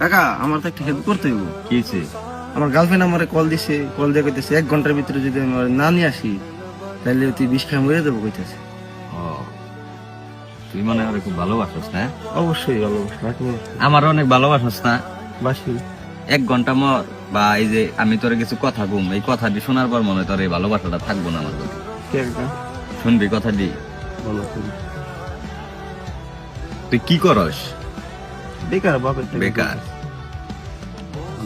কাকা আমার তো একটা হেল্প করতে হইব। কি হয়েছে? আমার গার্লফ্রেন্ড আমারে কল দিছে, কল দিয়ে কইতেছে 1 ঘন্টার ভিতরে যদি আমি ওরে না নিয়ে আসি তাহলে তুই বিষ খাই মরে দেবো কইতেছে। ও, তুই মনে হয় খুব ভালোবাসস না? অবশ্যই ভালোবাসি, আমার অনেক ভালোবাসস না? বাসি। 1 ঘন্টা মর বা এই যে আমি তোর কিছু কথা ঘুম, এই কথাটি শোনার পর মনে হয় তোর এই ভালোবাসাটা থাকবো না আমার প্রতি। কে কাকা? শুনবি কথাটি? বলো তুমি। তুই কি করস? বেকার বাপের থেকে বেকার।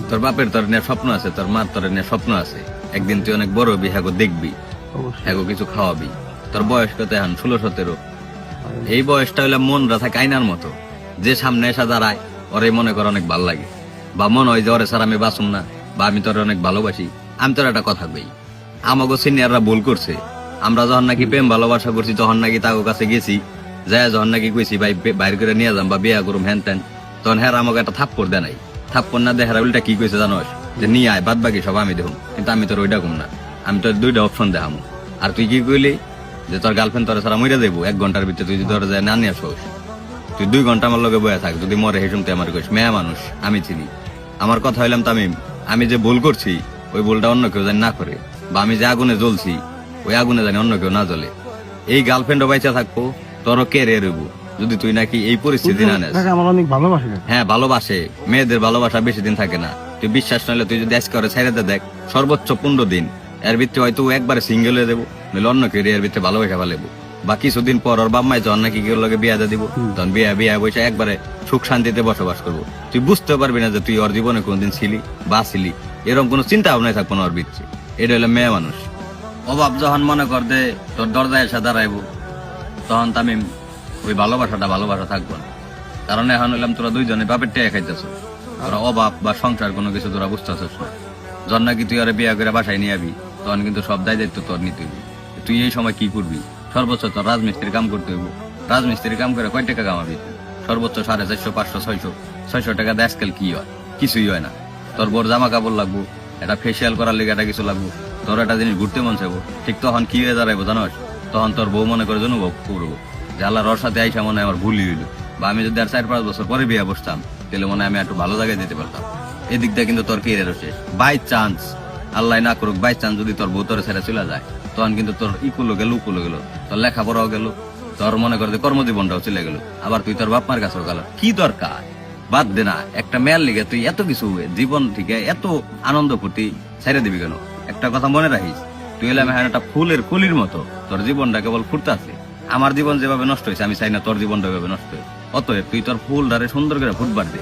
তোর বাপের তোর নিয়ে স্বপ্ন আছে, তোর মার তোর নিয়ে স্বপ্ন আছে, একদিন তুই অনেক বড় হবি, হ্যাগো দেখবি, অবশ্যই। হ্যাগো কিছু খাওয়াবি। তোর বয়স কত এখন? 16-17। এই বয়সটা হইলে মনটা থাকে আয়নার মতো, যে সামনে এসে দাঁড়ায় ওরে মনে কর অনেক ভালো লাগে, বা মনে হয় যে ওরে স্যার আমি বাঁচুম না, বা আমি তোর অনেক ভালোবাসি। আমি তোর একটা কথা কই, আমাগো সিনিয়ররা ভুল করছে। আমরা যখন নাকি প্রেম ভালোবাসা করছি, তখন নাকি তাগো কাছে গেছি, যায় যখন নাকি কইছি ভাই বাইর করে নিয়ে যাম বা বিয়া করুম হ্যান ত্যান, তখন হ্যাঁ আমাকে একটা থাপ্পড় দেয় নাই। থাপ্পড় না দেখার উল্টা কি কইছে জানোস? যে নিয়ে আয়, বাদ বাকি সব আমি দেখুন। কিন্তু আমি তোর ওইটা কম না, আমি তোর 2টা অপশন দেখামু। আর তুই কি কইলি যে তোর গার্লফ্রেন্ড তোর সারা মইরা দেবো 1 ঘন্টার ভিতরে, তুই যদি তোর যায় না নিয়ে আসোস, তুই 2 ঘন্টা আমার লগে বয়ে থাক, যদি মরে হেসুম তুই আমার কইস মেয়া মানুষ, আমি চিনি। আমার কথা হইলাম তামিম, আমি যে ভুল করছি ওই ভুলটা অন্য কেউ জানি না করে, বা আমি যে আগুনে জ্বলছি ওই আগুনে জানি অন্য কেউ না জ্বলে। এই গার্লফ্রেন্ডও বাইচা থাকবো, তোরও কেরিয়ার হইব, যদি তুই নাকি এই পরিস্থিতি না নেস। কাকা আমার অনেক ভালোবাসে। হ্যাঁ ভালোবাসে, মেয়েদের ভালোবাসা বেশি দিন থাকে না। তুই বিশ্বাস নইলে তুই যদি আজকে ওরে ছেড়ে দে, দেখ সর্বোচ্চ 15 দিন, এর ভিতরে হয়তো ও একবারে সিঙ্গেল হয়ে দেবো, নইলে অন্য কেউ এর ভিতরে ভালোবাসা ফেলেবো। বা কিছুদিন পর ওর বাপ মায় যখন নাকি কেউ লগে বিয়া দিয়ে দিব, তখন বিয়া বসে একবারে সুখ শান্তিতে বসবাস করবো। তুই বুঝতে পারবি না যে তুই ওর জীবনে কোনদিন ছিলি বা ছিলি, এরকম কোনো চিন্তা ভাবনায় থাকবো না ওর ভিতরে। এটা হলো মেয়ে মানুষ। অভাব যখন মনে কর দে তোর দরজায় এসে দাঁড়াইবো, তখন তামিম ওই ভালোবাসা থাকবো না। কারণ এখন হইলাম তোরা দুইজনে বাপের টেয়া খাইতেছ, তোরা অভাব বা সংসার কোনো কিছু তোরা বুঝতেছিস না। যখন নাকি তুই আরে বিয়া করে বাসায় নিয়ে আবি, তখন কিন্তু সব দায়িত্ব তোর নিতে হইব। তুই এই সময় কি করবি? সর্বোচ্চ তোর রাজমিস্ত্রির কাম করতে হইব। রাজমিস্ত্রির কাম করে কয় টাকা কামাবি? সর্বোচ্চ 450, 500, 600 টাকা দিয়ে আজকাল কি হয়? কিছুই হয় না। তোর বোর জামা কাপড় লাগবো, এটা ফেসিয়াল করার লেগে এটা কিছু লাগবো, তোর একটা জিনিস ঘুরতে মন চাইবো, ঠিক তখন কি হয়ে দাঁড়াইবো জানোস? তখন তোর বউ মনে করে অনুভব করবো যে আল্লাহর ওর সাথে আইসা মনে হয় আমার ভুলই হইলো, বা আমি যদি আর 4-5 বছর পরে বিয়ে বসতাম তাহলে মনে হয় আমি একটু ভালো জায়গায় যেতে পারতাম। এদিক দিয়ে কিন্তু তোর কেরিয়ার শেষ। বাই চান্স, আল্লাহ না করুক, বাই চান্স যদি তোর বউ তোর ছেড়ে চলে যায়, তখন কিন্তু তোর ইকুলো গেল, উকুলো গেল, তোর লেখাপড়াও গেল, তোর মনে করে কর্মজীবনটাও চলে গেল, আবার তুই তোর বাপ মার কাছেও গেল। কি দরকার? বাদ দে না, একটা মেয়ের লিগে তুই এত কিছু জীবন থেকে এত আনন্দ ফুর্তি ছেড়ে দিবি কেন? একটা কথা মনে রাখিস, তুই এলাম হ্যাঁ একটা ফুলের কলির মতো, তোর জীবনটা কেবল ফুটতে আছে। আমার জীবন যেভাবে নষ্ট হয়েছে, আমি চাই না তোর জীবনটা এভাবে নষ্ট হয়ে। অতএব তুই তোর ফুল ধারে সুন্দর করে ফুটবার দে।